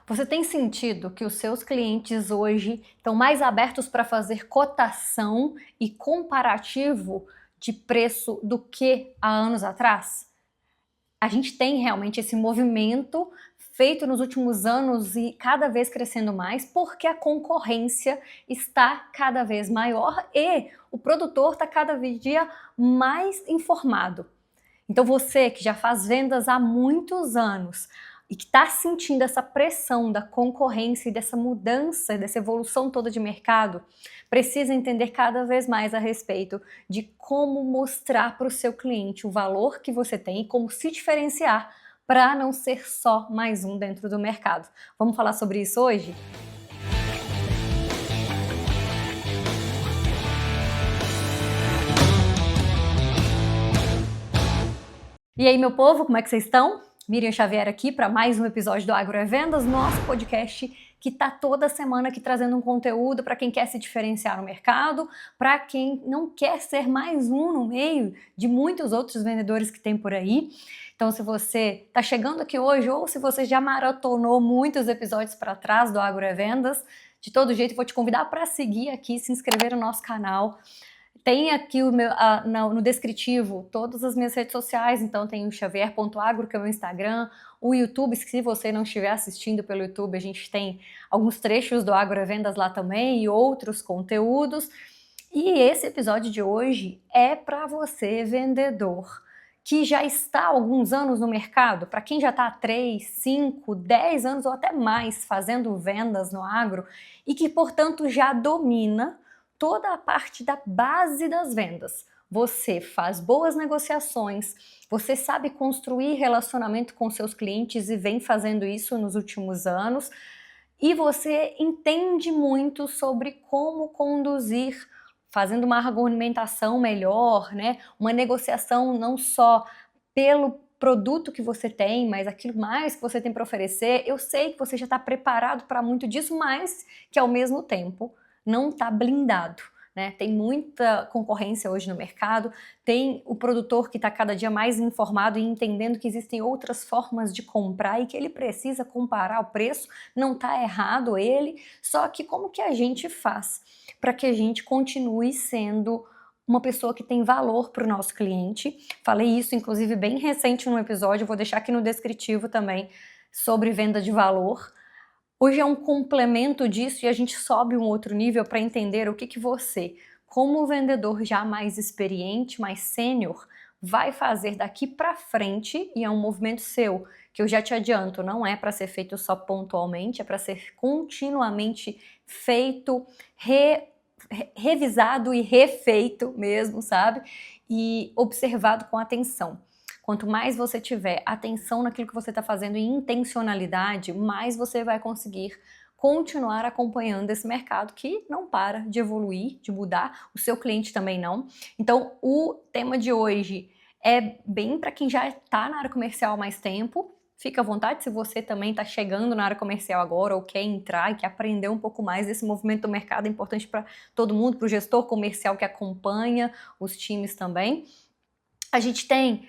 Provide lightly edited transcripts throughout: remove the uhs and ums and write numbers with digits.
Você tem sentido que os seus clientes hoje estão mais abertos para fazer cotação e comparativo de preço do que há anos atrás? A gente tem realmente esse movimento feito nos últimos anos e cada vez crescendo mais, porque a concorrência está cada vez maior e o produtor está cada dia mais informado. Então você que já faz vendas há muitos anos e que está sentindo essa pressão da concorrência e dessa mudança, dessa evolução toda de mercado, precisa entender cada vez mais a respeito de como mostrar para o seu cliente o valor que você tem e como se diferenciar para não ser só mais um dentro do mercado. Vamos falar sobre isso hoje? E aí, meu povo, como é que vocês estão? Miriam Xavier aqui para mais um episódio do Agro é Vendas, nosso podcast que está toda semana aqui trazendo um conteúdo para quem quer se diferenciar no mercado, para quem não quer ser mais um no meio de muitos outros vendedores que tem por aí. Então, se você está chegando aqui hoje ou se você já maratonou muitos episódios para trás do Agro é Vendas, de todo jeito, vou te convidar para seguir aqui, se inscrever no nosso canal. Tem aqui no descritivo todas as minhas redes sociais, então tem o xavier.agro, que é o meu Instagram, o YouTube, se você não estiver assistindo pelo YouTube, a gente tem alguns trechos do Agro é Vendas lá também e outros conteúdos. E esse episódio de hoje é para você, vendedor, que já está há alguns anos no mercado, para quem já está há 3, 5, 10 anos ou até mais fazendo vendas no agro e que, portanto, já domina toda a parte da base das vendas. Você faz boas negociações, você sabe construir relacionamento com seus clientes e vem fazendo isso nos últimos anos, e você entende muito sobre como conduzir, fazendo uma argumentação melhor, né? Uma negociação não só pelo produto que você tem, mas aquilo mais que você tem para oferecer. Eu sei que você já está preparado para muito disso, mas que ao mesmo tempo não está blindado, né? Tem muita concorrência hoje no mercado, tem o produtor que está cada dia mais informado e entendendo que existem outras formas de comprar e que ele precisa comparar o preço, não está errado ele, só que como que a gente faz para que a gente continue sendo uma pessoa que tem valor para o nosso cliente? Falei isso, inclusive, bem recente num episódio, vou deixar aqui no descritivo também, sobre venda de valor. Hoje é um complemento disso e a gente sobe um outro nível para entender o que você, como vendedor já mais experiente, mais sênior, vai fazer daqui para frente, e é um movimento seu, que eu já te adianto, não é para ser feito só pontualmente, é para ser continuamente feito, revisado e refeito mesmo, sabe? E observado com atenção. Quanto mais você tiver atenção naquilo que você está fazendo e intencionalidade, mais você vai conseguir continuar acompanhando esse mercado que não para de evoluir, de mudar, o seu cliente também não. Então, o tema de hoje é bem para quem já está na área comercial há mais tempo. Fica à vontade se você também está chegando na área comercial agora ou quer entrar e quer aprender um pouco mais desse movimento do mercado, é importante para todo mundo, para o gestor comercial que acompanha os times também. A gente tem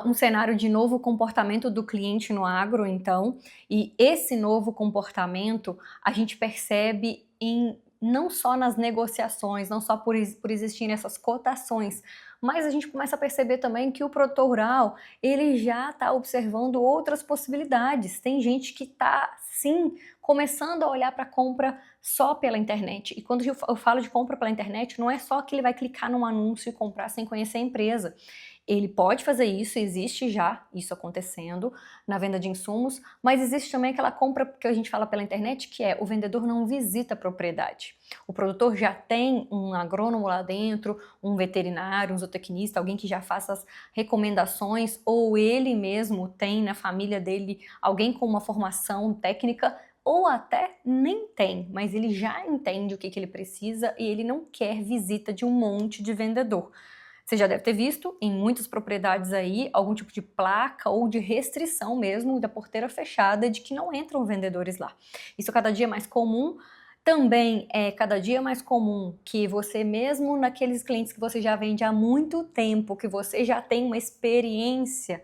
um cenário de novo comportamento do cliente no agro, então, e esse novo comportamento a gente percebe não só nas negociações, não só por existirem essas cotações, mas a gente começa a perceber também que o produtor rural, ele já está observando outras possibilidades. Tem gente que está, sim, começando a olhar para a compra só pela internet. E quando eu falo de compra pela internet, não é só que ele vai clicar num anúncio e comprar sem conhecer a empresa. Ele pode fazer isso, existe já isso acontecendo na venda de insumos, mas existe também aquela compra que a gente fala pela internet, que é o vendedor não visita a propriedade. O produtor já tem um agrônomo lá dentro, um veterinário, um zootecnista, alguém que já faça as recomendações, ou ele mesmo tem na família dele alguém com uma formação técnica, ou até nem tem, mas ele já entende o que ele precisa e ele não quer visita de um monte de vendedor. Você já deve ter visto em muitas propriedades aí algum tipo de placa ou de restrição mesmo da porteira fechada de que não entram vendedores lá. Isso cada dia é mais comum. Também é cada dia mais comum que você mesmo naqueles clientes que você já vende há muito tempo, que você já tem uma experiência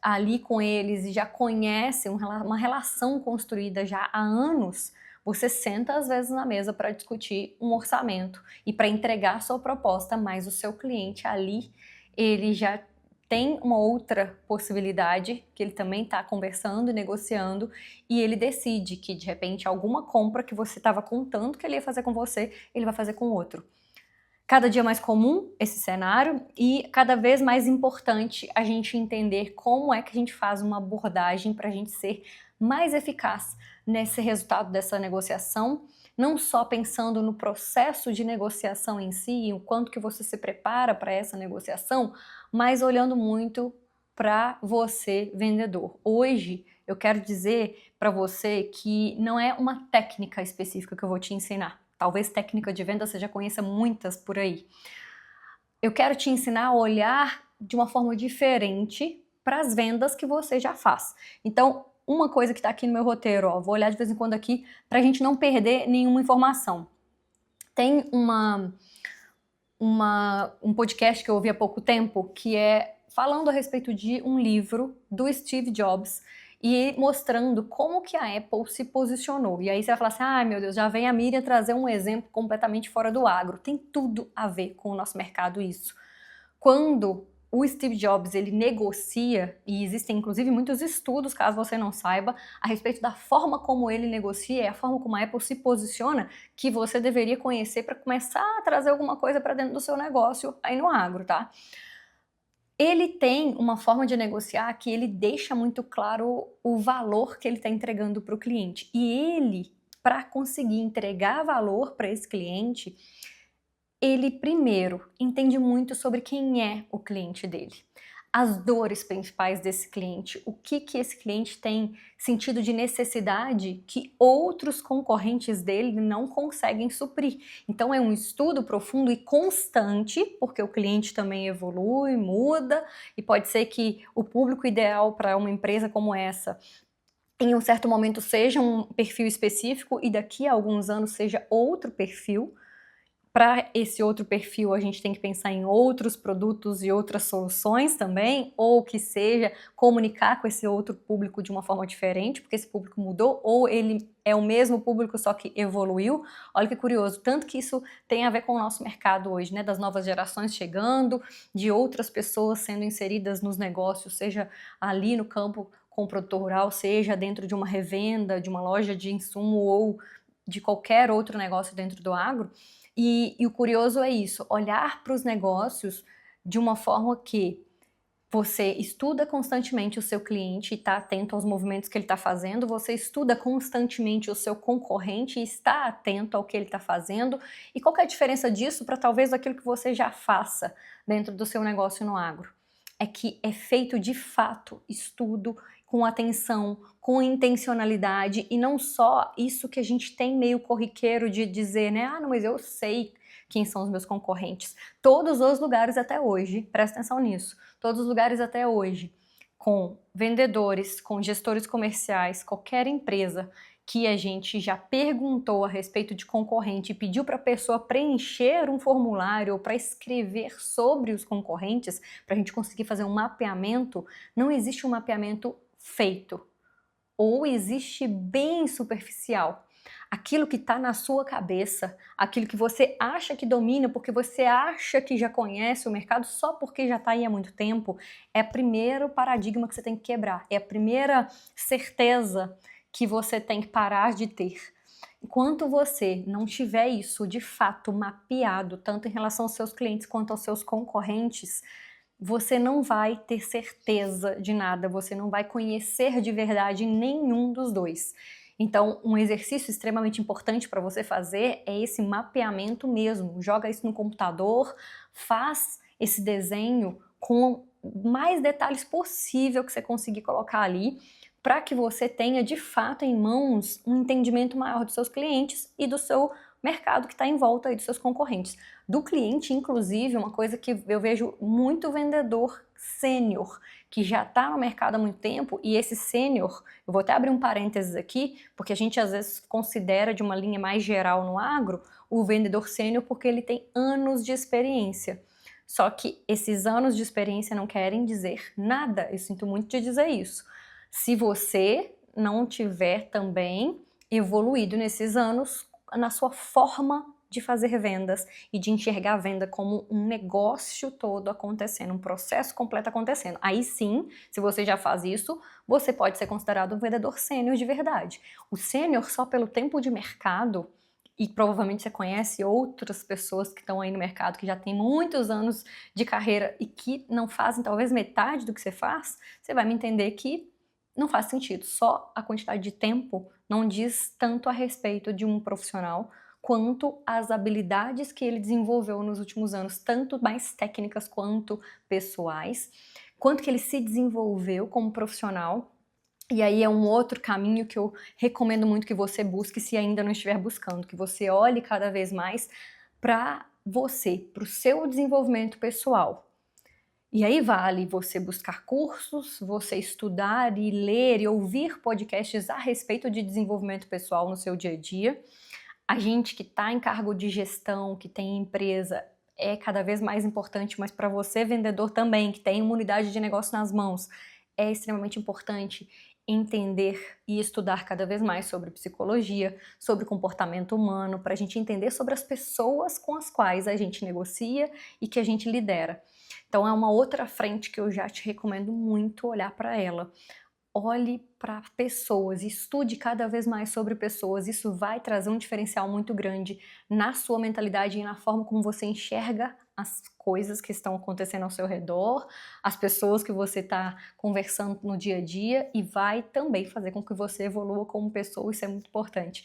ali com eles e já conhece uma relação construída já há anos, você senta às vezes na mesa para discutir um orçamento e para entregar a sua proposta, mas o seu cliente ali, ele já tem uma outra possibilidade que ele também está conversando e negociando, e ele decide que de repente alguma compra que você estava contando que ele ia fazer com você, ele vai fazer com o outro. Cada dia mais comum esse cenário e cada vez mais importante a gente entender como é que a gente faz uma abordagem para a gente ser mais eficaz nesse resultado dessa negociação, não só pensando no processo de negociação em si, o quanto que você se prepara para essa negociação, mas olhando muito para você, vendedor. Hoje eu quero dizer para você que não é uma técnica específica que eu vou te ensinar. Talvez técnica de venda você já conheça muitas por aí. Eu quero te ensinar a olhar de uma forma diferente para as vendas que você já faz. Então, uma coisa que está aqui no meu roteiro, ó, vou olhar de vez em quando aqui para a gente não perder nenhuma informação. Tem um podcast que eu ouvi há pouco tempo que é falando a respeito de um livro do Steve Jobs e mostrando como que a Apple se posicionou. E aí você vai falar assim, ai meu Deus, já vem a Miriam trazer um exemplo completamente fora do agro. Tem tudo a ver com o nosso mercado isso. Quando o Steve Jobs ele negocia, e existem inclusive muitos estudos, caso você não saiba, a respeito da forma como ele negocia e a forma como a Apple se posiciona, que você deveria conhecer para começar a trazer alguma coisa para dentro do seu negócio aí no agro, tá? Ele tem uma forma de negociar que ele deixa muito claro o valor que ele está entregando para o cliente. E ele, para conseguir entregar valor para esse cliente, ele primeiro entende muito sobre quem é o cliente dele, as dores principais desse cliente, o que esse cliente tem sentido de necessidade que outros concorrentes dele não conseguem suprir. Então é um estudo profundo e constante, porque o cliente também evolui, muda, e pode ser que o público ideal para uma empresa como essa em um certo momento seja um perfil específico e daqui a alguns anos seja outro perfil. Para esse outro perfil, a gente tem que pensar em outros produtos e outras soluções também, ou que seja comunicar com esse outro público de uma forma diferente, porque esse público mudou, ou ele é o mesmo público, só que evoluiu. Olha que curioso, tanto que isso tem a ver com o nosso mercado hoje, né? Das novas gerações chegando, de outras pessoas sendo inseridas nos negócios, seja ali no campo com o produtor rural, seja dentro de uma revenda, de uma loja de insumo ou de qualquer outro negócio dentro do agro. E o curioso é isso, olhar para os negócios de uma forma que você estuda constantemente o seu cliente e está atento aos movimentos que ele está fazendo, você estuda constantemente o seu concorrente e está atento ao que ele está fazendo. E qual que é a diferença disso para talvez aquilo que você já faça dentro do seu negócio no agro? É que é feito de fato estudo, com atenção, com intencionalidade e não só isso que a gente tem meio corriqueiro de dizer, né? Ah, não, mas eu sei quem são os meus concorrentes. Todos os lugares até hoje, presta atenção nisso, todos os lugares até hoje, com vendedores, com gestores comerciais, qualquer empresa que a gente já perguntou a respeito de concorrente e pediu para a pessoa preencher um formulário ou para escrever sobre os concorrentes, para a gente conseguir fazer um mapeamento, não existe um mapeamento feito, ou existe bem superficial. Aquilo que está na sua cabeça, aquilo que você acha que domina, porque você acha que já conhece o mercado só porque já está aí há muito tempo, é o primeiro paradigma que você tem que quebrar, é a primeira certeza que você tem que parar de ter. Enquanto você não tiver isso de fato mapeado, tanto em relação aos seus clientes quanto aos seus concorrentes, você não vai ter certeza de nada, você não vai conhecer de verdade nenhum dos dois. Então, um exercício extremamente importante para você fazer é esse mapeamento mesmo. Joga isso no computador, faz esse desenho com mais detalhes possível que você conseguir colocar ali, para que você tenha de fato em mãos um entendimento maior dos seus clientes e do seu mercado que está em volta aí dos seus concorrentes. Do cliente, inclusive, uma coisa que eu vejo muito vendedor sênior, que já está no mercado há muito tempo, e esse sênior, eu vou até abrir um parênteses aqui, porque a gente às vezes considera de uma linha mais geral no agro, o vendedor sênior porque ele tem anos de experiência. Só que esses anos de experiência não querem dizer nada. Eu sinto muito de dizer isso. Se você não tiver também evoluído nesses anos na sua forma de fazer vendas e de enxergar a venda como um negócio todo acontecendo, um processo completo acontecendo. Aí sim, se você já faz isso, você pode ser considerado um vendedor sênior de verdade. O sênior, só pelo tempo de mercado, e provavelmente você conhece outras pessoas que estão aí no mercado que já têm muitos anos de carreira e que não fazem talvez metade do que você faz, você vai me entender que não faz sentido. Só a quantidade de tempo não diz tanto a respeito de um profissional quanto as habilidades que ele desenvolveu nos últimos anos, tanto mais técnicas quanto pessoais, quanto que ele se desenvolveu como profissional. E aí é um outro caminho que eu recomendo muito que você busque, se ainda não estiver buscando, que você olhe cada vez mais para você, para o seu desenvolvimento pessoal. E aí vale você buscar cursos, você estudar e ler e ouvir podcasts a respeito de desenvolvimento pessoal no seu dia a dia. A gente que está em cargo de gestão, que tem empresa, é cada vez mais importante, mas para você, vendedor também, que tem uma unidade de negócio nas mãos, é extremamente importante entender e estudar cada vez mais sobre psicologia, sobre comportamento humano, para a gente entender sobre as pessoas com as quais a gente negocia e que a gente lidera. Então é uma outra frente que eu já te recomendo muito olhar para ela. Olhe para pessoas, estude cada vez mais sobre pessoas, isso vai trazer um diferencial muito grande na sua mentalidade e na forma como você enxerga as coisas que estão acontecendo ao seu redor, as pessoas que você está conversando no dia a dia, e vai também fazer com que você evolua como pessoa, isso é muito importante.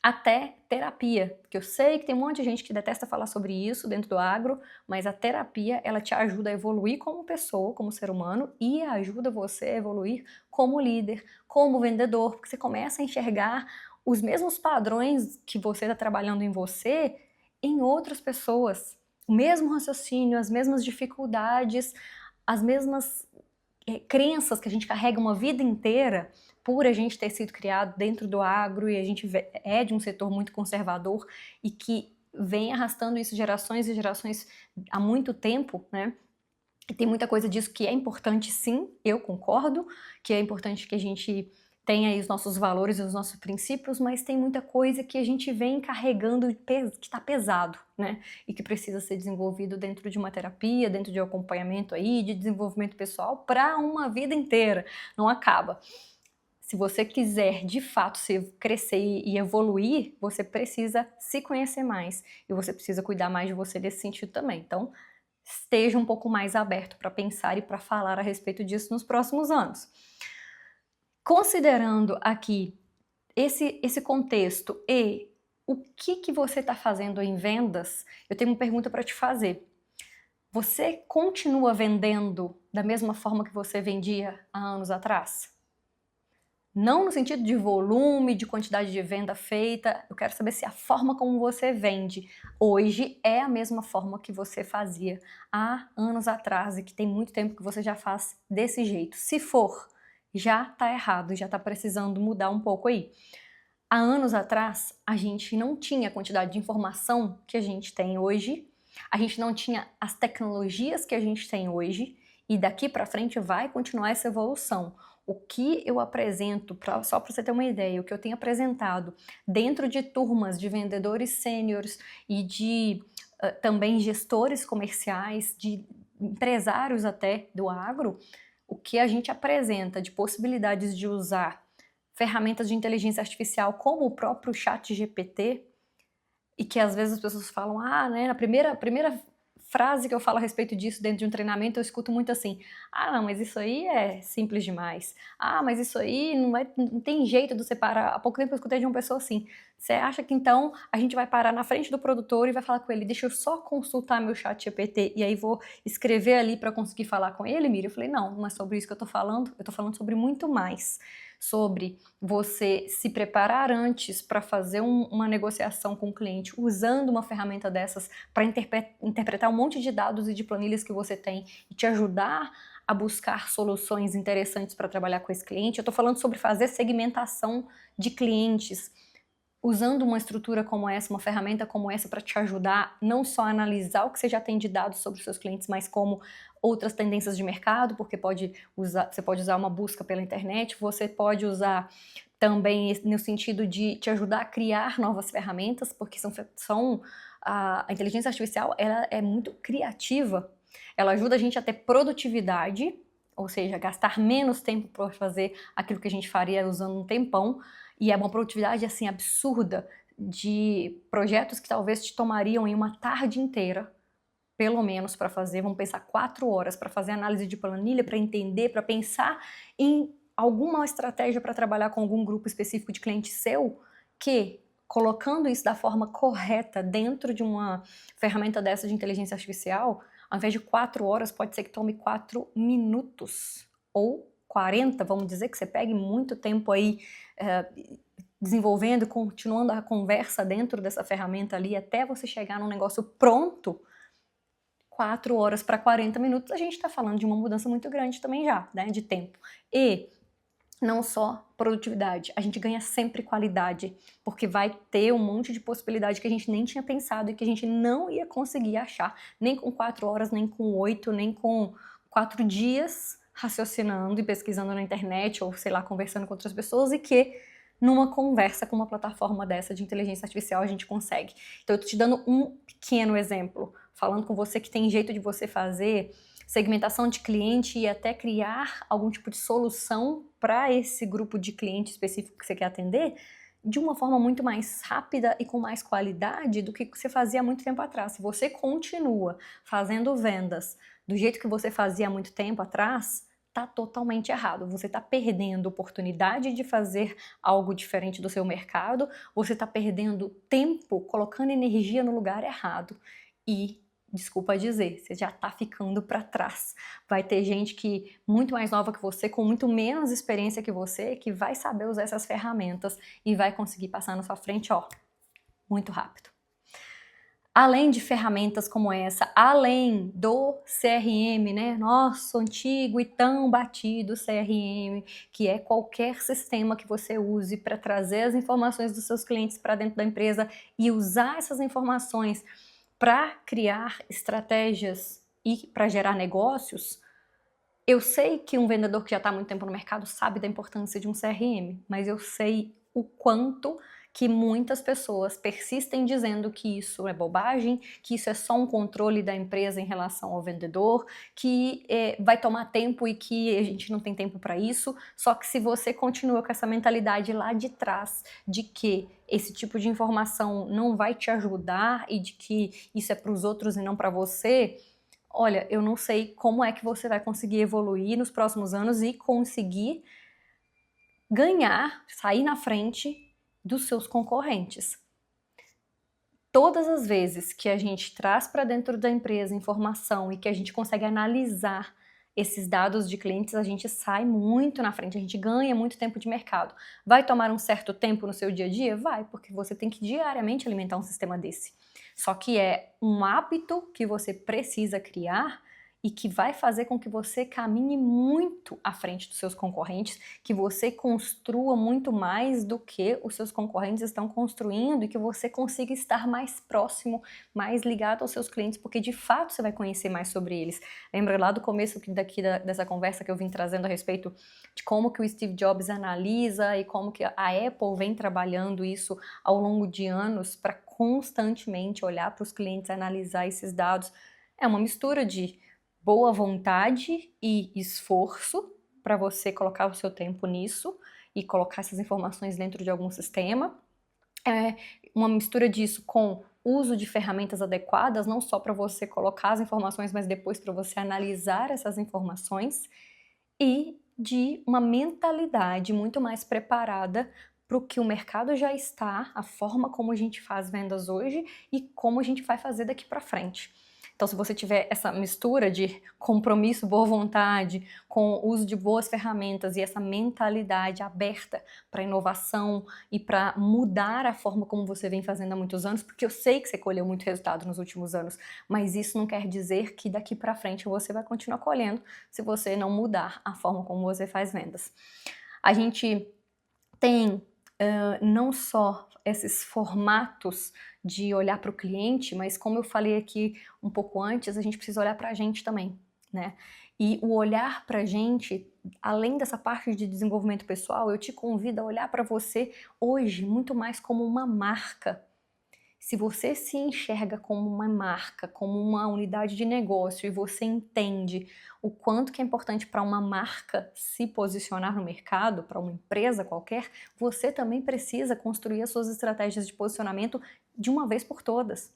Até terapia, porque eu sei que tem um monte de gente que detesta falar sobre isso dentro do agro, mas a terapia, ela te ajuda a evoluir como pessoa, como ser humano, e ajuda você a evoluir como líder, como vendedor, porque você começa a enxergar os mesmos padrões que você está trabalhando em você em outras pessoas. O mesmo raciocínio, as mesmas dificuldades, as mesmas crenças que a gente carrega uma vida inteira por a gente ter sido criado dentro do agro, e a gente é de um setor muito conservador e que vem arrastando isso gerações e gerações há muito tempo, né? E tem muita coisa disso que é importante, sim, eu concordo, que é importante que a gente tenha aí os nossos valores e os nossos princípios, mas tem muita coisa que a gente vem carregando que está pesado, né? E que precisa ser desenvolvido dentro de uma terapia, dentro de um acompanhamento aí, de desenvolvimento pessoal para uma vida inteira. Não acaba. Se você quiser, de fato, crescer e evoluir, você precisa se conhecer mais. E você precisa cuidar mais de você nesse sentido também. Então, esteja um pouco mais aberto para pensar e para falar a respeito disso nos próximos anos. Considerando aqui esse contexto e o que você está fazendo em vendas, eu tenho uma pergunta para te fazer. Você continua vendendo da mesma forma que você vendia há anos atrás? Não no sentido de volume, de quantidade de venda feita, eu quero saber se a forma como você vende hoje é a mesma forma que você fazia há anos atrás e que tem muito tempo que você já faz desse jeito. Se for, já está errado, já está precisando mudar um pouco aí. Há anos atrás, a gente não tinha a quantidade de informação que a gente tem hoje, a gente não tinha as tecnologias que a gente tem hoje, e daqui para frente vai continuar essa evolução. O que eu apresento, só para você ter uma ideia, o que eu tenho apresentado dentro de turmas de vendedores sêniores e de também gestores comerciais, de empresários até do agro, o que a gente apresenta de possibilidades de usar ferramentas de inteligência artificial como o próprio ChatGPT, e que às vezes as pessoas falam, né, na primeira frase que eu falo a respeito disso dentro de um treinamento, eu escuto muito assim, não, mas isso aí é simples demais. Mas isso aí não tem jeito de você parar. Há pouco tempo eu escutei de uma pessoa assim, você acha que então a gente vai parar na frente do produtor e vai falar com ele, deixa eu só consultar meu ChatGPT e aí vou escrever ali para conseguir falar com ele, Miriam? Eu falei, não é sobre isso que eu tô falando sobre muito mais. Sobre você se preparar antes para fazer uma negociação com o cliente usando uma ferramenta dessas para interpretar um monte de dados e de planilhas que você tem e te ajudar a buscar soluções interessantes para trabalhar com esse cliente. Eu estou falando sobre fazer segmentação de clientes. usando uma estrutura como essa, uma ferramenta como essa para te ajudar não só a analisar o que você já tem de dados sobre os seus clientes, mas como outras tendências de mercado, porque você pode usar uma busca pela internet, você pode usar também no sentido de te ajudar a criar novas ferramentas, porque a inteligência artificial ela é muito criativa, ela ajuda a gente a ter produtividade, ou seja, gastar menos tempo para fazer aquilo que a gente faria usando um tempão, e é uma produtividade assim absurda de projetos que talvez te tomariam em uma tarde inteira, pelo menos para fazer, vamos pensar 4 horas para fazer análise de planilha, para entender, para pensar em alguma estratégia para trabalhar com algum grupo específico de cliente seu, que colocando isso da forma correta dentro de uma ferramenta dessa de inteligência artificial, ao invés de 4 horas, pode ser que tome 4 minutos ou 40, vamos dizer que você pegue muito tempo aí desenvolvendo, continuando a conversa dentro dessa ferramenta ali, até você chegar num negócio pronto. 4 horas para 40 minutos, a gente está falando de uma mudança muito grande também já, né, de tempo. E não só produtividade, a gente ganha sempre qualidade, porque vai ter um monte de possibilidade que a gente nem tinha pensado e que a gente não ia conseguir achar, nem com 4 horas, nem com 8, nem com 4 dias raciocinando e pesquisando na internet ou, sei lá, conversando com outras pessoas, e que numa conversa com uma plataforma dessa de inteligência artificial a gente consegue. Então eu tô te dando um pequeno exemplo, falando com você que tem jeito de você fazer segmentação de cliente e até criar algum tipo de solução para esse grupo de cliente específico que você quer atender, de uma forma muito mais rápida e com mais qualidade do que você fazia há muito tempo atrás. Se você continua fazendo vendas do jeito que você fazia há muito tempo atrás, tá totalmente errado. Você tá perdendo oportunidade de fazer algo diferente do seu mercado, você tá perdendo tempo colocando energia no lugar errado. E desculpa dizer, você já tá ficando para trás. Vai ter gente que muito mais nova que você, com muito menos experiência que você, que vai saber usar essas ferramentas e vai conseguir passar na sua frente, ó, muito rápido. Além de ferramentas como essa, além do CRM, né, nosso antigo e tão batido CRM, que é qualquer sistema que você use para trazer as informações dos seus clientes para dentro da empresa e usar essas informações para criar estratégias e para gerar negócios. Eu sei que um vendedor que já está há muito tempo no mercado sabe da importância de um CRM, mas eu sei o quanto que muitas pessoas persistem dizendo que isso é bobagem, que isso é só um controle da empresa em relação ao vendedor, que vai tomar tempo e que a gente não tem tempo para isso. Só que se você continua com essa mentalidade lá de trás de que esse tipo de informação não vai te ajudar e de que isso é para os outros e não para você, olha, eu não sei como é que você vai conseguir evoluir nos próximos anos e conseguir ganhar, sair na frente dos seus concorrentes. Todas as vezes que a gente traz para dentro da empresa informação e que a gente consegue analisar esses dados de clientes, a gente sai muito na frente, a gente ganha muito tempo de mercado. Vai tomar um certo tempo no seu dia a dia? Vai, porque você tem que diariamente alimentar um sistema desse. Só que é um hábito que você precisa criar e que vai fazer com que você caminhe muito à frente dos seus concorrentes, que você construa muito mais do que os seus concorrentes estão construindo e que você consiga estar mais próximo, mais ligado aos seus clientes, porque de fato você vai conhecer mais sobre eles. Lembra lá do começo dessa conversa que eu vim trazendo a respeito de como que o Steve Jobs analisa e como que a Apple vem trabalhando isso ao longo de anos para constantemente olhar para os clientes, analisar esses dados. É uma mistura de boa vontade e esforço para você colocar o seu tempo nisso e colocar essas informações dentro de algum sistema. É uma mistura disso com uso de ferramentas adequadas, não só para você colocar as informações, mas depois para você analisar essas informações, e de uma mentalidade muito mais preparada para o que o mercado já está, a forma como a gente faz vendas hoje e como a gente vai fazer daqui para frente. Então, se você tiver essa mistura de compromisso, boa vontade, com o uso de boas ferramentas e essa mentalidade aberta para inovação e para mudar a forma como você vem fazendo há muitos anos, porque eu sei que você colheu muito resultado nos últimos anos, mas isso não quer dizer que daqui para frente você vai continuar colhendo se você não mudar a forma como você faz vendas. A gente tem não só esses formatos de olhar para o cliente, mas como eu falei aqui um pouco antes, a gente precisa olhar para a gente também, né? E o olhar para a gente, além dessa parte de desenvolvimento pessoal, eu te convido a olhar para você hoje muito mais como uma marca. Se você se enxerga como uma marca, como uma unidade de negócio e você entende o quanto que é importante para uma marca se posicionar no mercado, para uma empresa qualquer, você também precisa construir as suas estratégias de posicionamento de uma vez por todas.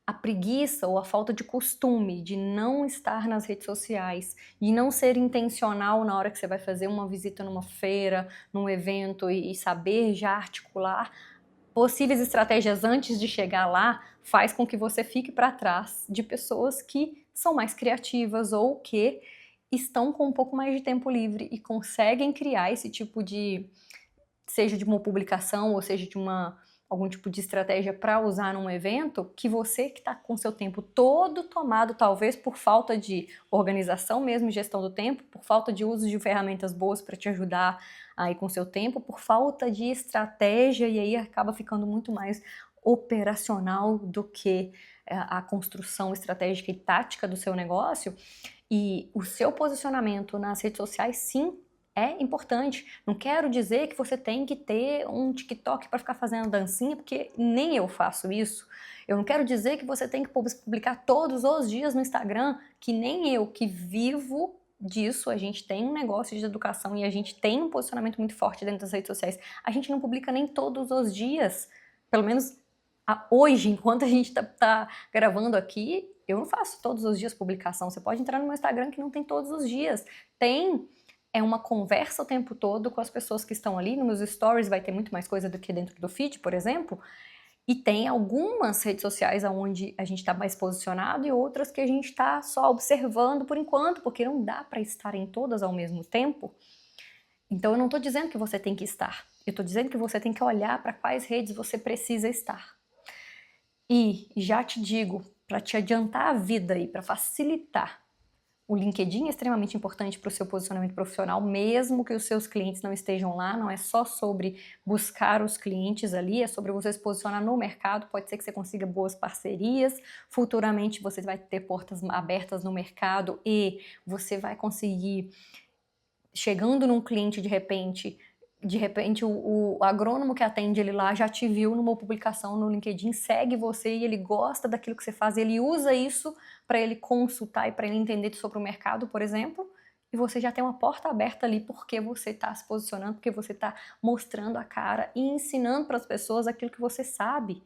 A preguiça ou a falta de costume de não estar nas redes sociais, de não ser intencional na hora que você vai fazer uma visita numa feira, num evento e saber já articular possíveis estratégias antes de chegar lá, faz com que você fique para trás de pessoas que são mais criativas ou que estão com um pouco mais de tempo livre e conseguem criar esse tipo de, seja de uma publicação ou seja de algum tipo de estratégia para usar num evento, que você que está com seu tempo todo tomado, talvez por falta de organização mesmo, gestão do tempo, por falta de uso de ferramentas boas para te ajudar aí com seu tempo, por falta de estratégia, e aí acaba ficando muito mais operacional do que a construção estratégica e tática do seu negócio. E o seu posicionamento nas redes sociais, sim, é importante. Não quero dizer que você tem que ter um TikTok para ficar fazendo dancinha, porque nem eu faço isso. Eu não quero dizer que você tem que publicar todos os dias no Instagram, que nem eu, que vivo disso. A gente tem um negócio de educação e a gente tem um posicionamento muito forte dentro das redes sociais. A gente não publica nem todos os dias, pelo menos hoje, enquanto a gente tá gravando aqui, eu não faço todos os dias publicação. Você pode entrar no meu Instagram que não tem todos os dias. É uma conversa o tempo todo com as pessoas que estão ali. Nos meus stories vai ter muito mais coisa do que dentro do feed, por exemplo. E tem algumas redes sociais onde a gente está mais posicionado e outras que a gente está só observando por enquanto, porque não dá para estar em todas ao mesmo tempo. Então eu não estou dizendo que você tem que estar. Eu estou dizendo que você tem que olhar para quais redes você precisa estar. E já te digo, para te adiantar a vida e para facilitar, o LinkedIn é extremamente importante para o seu posicionamento profissional, mesmo que os seus clientes não estejam lá. Não é só sobre buscar os clientes ali, é sobre você se posicionar no mercado. Pode ser que você consiga boas parcerias, futuramente você vai ter portas abertas no mercado e você vai conseguir, chegando num cliente de repente o agrônomo que atende ele lá já te viu numa publicação no LinkedIn, segue você e ele gosta daquilo que você faz, ele usa isso para ele consultar e para ele entender sobre o mercado, por exemplo, e você já tem uma porta aberta ali porque você está se posicionando, porque você está mostrando a cara e ensinando para as pessoas aquilo que você sabe.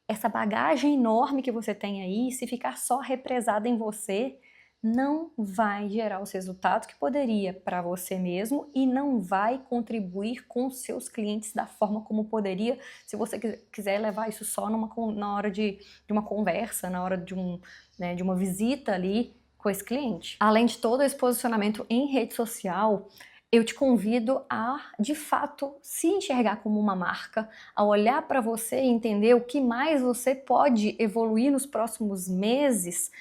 Essa bagagem enorme que você tem aí, se ficar só represada em você, não vai gerar os resultados que poderia para você mesmo e não vai contribuir com os seus clientes da forma como poderia se você quiser levar isso só na hora de uma conversa, na hora de uma visita ali com esse cliente. Além de todo esse posicionamento em rede social, eu te convido a, de fato, se enxergar como uma marca, a olhar para você e entender o que mais você pode evoluir nos próximos meses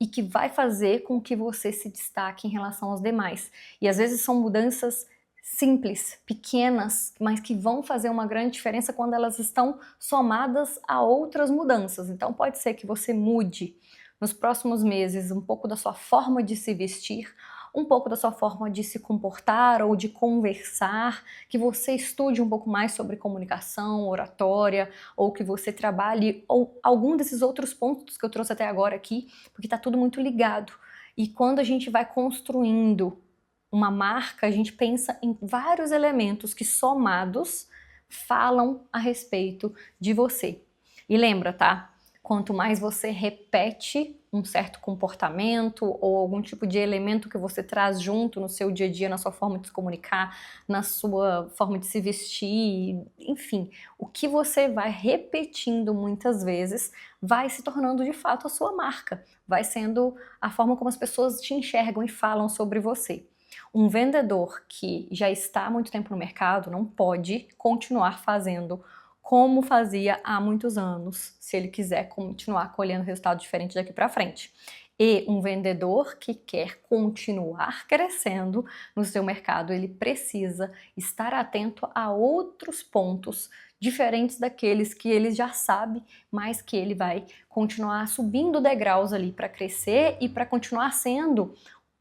e que vai fazer com que você se destaque em relação aos demais. E às vezes são mudanças simples, pequenas, mas que vão fazer uma grande diferença quando elas estão somadas a outras mudanças. Então pode ser que você mude nos próximos meses um pouco da sua forma de se vestir, um pouco da sua forma de se comportar ou de conversar, que você estude um pouco mais sobre comunicação, oratória, ou que você trabalhe ou algum desses outros pontos que eu trouxe até agora aqui, porque está tudo muito ligado. E quando a gente vai construindo uma marca, a gente pensa em vários elementos que somados falam a respeito de você. E lembra, tá? Quanto mais você repete um certo comportamento ou algum tipo de elemento que você traz junto no seu dia a dia, na sua forma de se comunicar, na sua forma de se vestir, enfim, o que você vai repetindo muitas vezes vai se tornando de fato a sua marca, vai sendo a forma como as pessoas te enxergam e falam sobre você. Um vendedor que já está há muito tempo no mercado não pode continuar fazendo como fazia há muitos anos, se ele quiser continuar colhendo resultados diferentes daqui para frente. E um vendedor que quer continuar crescendo no seu mercado, ele precisa estar atento a outros pontos diferentes daqueles que ele já sabe, mas que ele vai continuar subindo degraus ali para crescer e para continuar sendo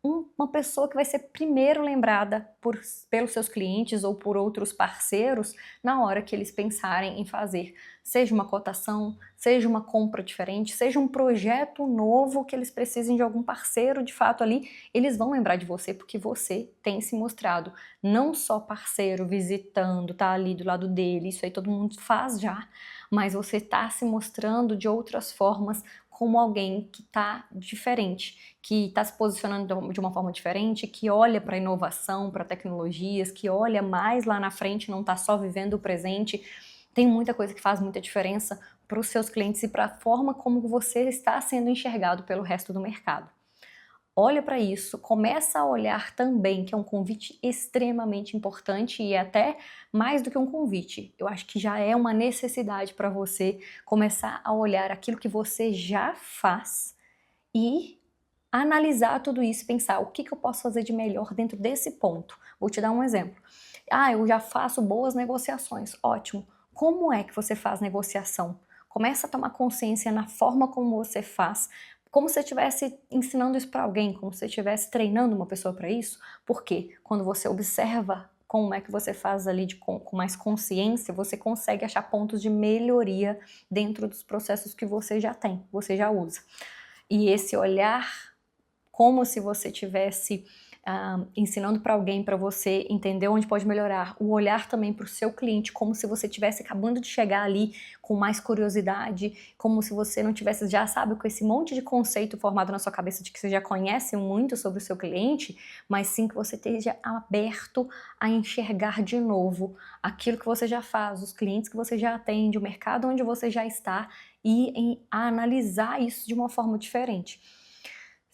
uma pessoa que vai ser primeiro lembrada pelos seus clientes ou por outros parceiros na hora que eles pensarem em fazer, seja uma cotação, seja uma compra diferente, seja um projeto novo que eles precisem de algum parceiro de fato ali, eles vão lembrar de você porque você tem se mostrado não só parceiro visitando, tá ali do lado dele, isso aí todo mundo faz já, mas você tá se mostrando de outras formas como alguém que está diferente, que está se posicionando de uma forma diferente, que olha para a inovação, para tecnologias, que olha mais lá na frente, não está só vivendo o presente. Tem muita coisa que faz muita diferença para os seus clientes e para a forma como você está sendo enxergado pelo resto do mercado. Olha para isso, começa a olhar também, que é um convite extremamente importante e até mais do que um convite. Eu acho que já é uma necessidade para você começar a olhar aquilo que você já faz e analisar tudo isso e pensar o que eu posso fazer de melhor dentro desse ponto. Vou te dar um exemplo. Eu já faço boas negociações. Ótimo. Como é que você faz negociação? Começa a tomar consciência na forma como você faz, como se você estivesse ensinando isso para alguém, como se você estivesse treinando uma pessoa para isso. Porque quando você observa como é que você faz ali com mais consciência, você consegue achar pontos de melhoria dentro dos processos que você já tem, você já usa. E esse olhar como se você estivesse ensinando para alguém, para você entender onde pode melhorar, o olhar também para o seu cliente, como se você estivesse acabando de chegar ali com mais curiosidade, como se você não tivesse já, sabe, com esse monte de conceito formado na sua cabeça de que você já conhece muito sobre o seu cliente, mas sim que você esteja aberto a enxergar de novo aquilo que você já faz, os clientes que você já atende, o mercado onde você já está e a analisar isso de uma forma diferente.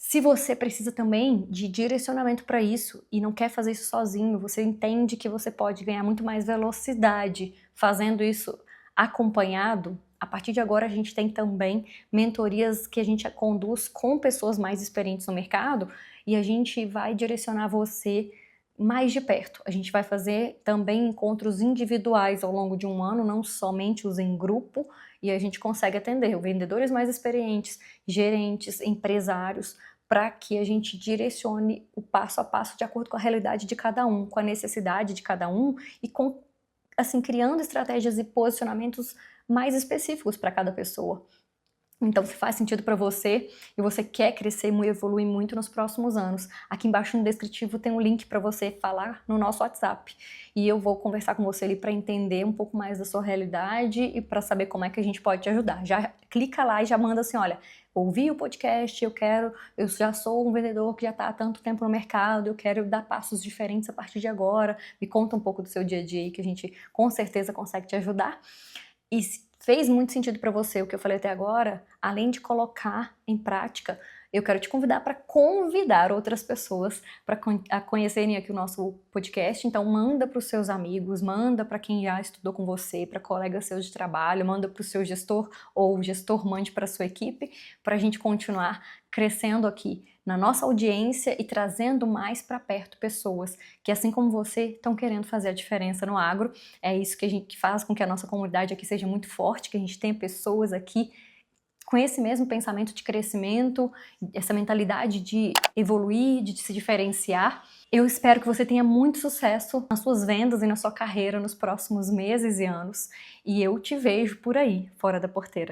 Se você precisa também de direcionamento para isso e não quer fazer isso sozinho, você entende que você pode ganhar muito mais velocidade fazendo isso acompanhado, a partir de agora a gente tem também mentorias que a gente conduz com pessoas mais experientes no mercado e a gente vai direcionar você mais de perto. A gente vai fazer também encontros individuais ao longo de um ano, não somente os em grupo, e a gente consegue atender vendedores mais experientes, gerentes, empresários, para que a gente direcione o passo a passo de acordo com a realidade de cada um, com a necessidade de cada um e com, assim, criando estratégias e posicionamentos mais específicos para cada pessoa. Então, se faz sentido para você e você quer crescer e evoluir muito nos próximos anos, aqui embaixo no descritivo tem um link para você falar no nosso WhatsApp. E eu vou conversar com você ali para entender um pouco mais da sua realidade e para saber como é que a gente pode te ajudar. Já clica lá e já manda assim, olha, ouvi o podcast, eu já sou um vendedor que já está há tanto tempo no mercado, eu quero dar passos diferentes a partir de agora, me conta um pouco do seu dia a dia aí que a gente com certeza consegue te ajudar. E fez muito sentido para você o que eu falei até agora, além de colocar em prática, eu quero te convidar para convidar outras pessoas para conhecerem aqui o nosso podcast. Então manda para os seus amigos, manda para quem já estudou com você, para colegas seus de trabalho, manda para o seu gestor ou o gestor mande para a sua equipe, para a gente continuar crescendo aqui na nossa audiência e trazendo mais para perto pessoas que, assim como você, estão querendo fazer a diferença no agro. É isso que a gente faz com que a nossa comunidade aqui seja muito forte, que a gente tenha pessoas aqui com esse mesmo pensamento de crescimento, essa mentalidade de evoluir, de se diferenciar. Eu espero que você tenha muito sucesso nas suas vendas e na sua carreira nos próximos meses e anos. E eu te vejo por aí, fora da porteira.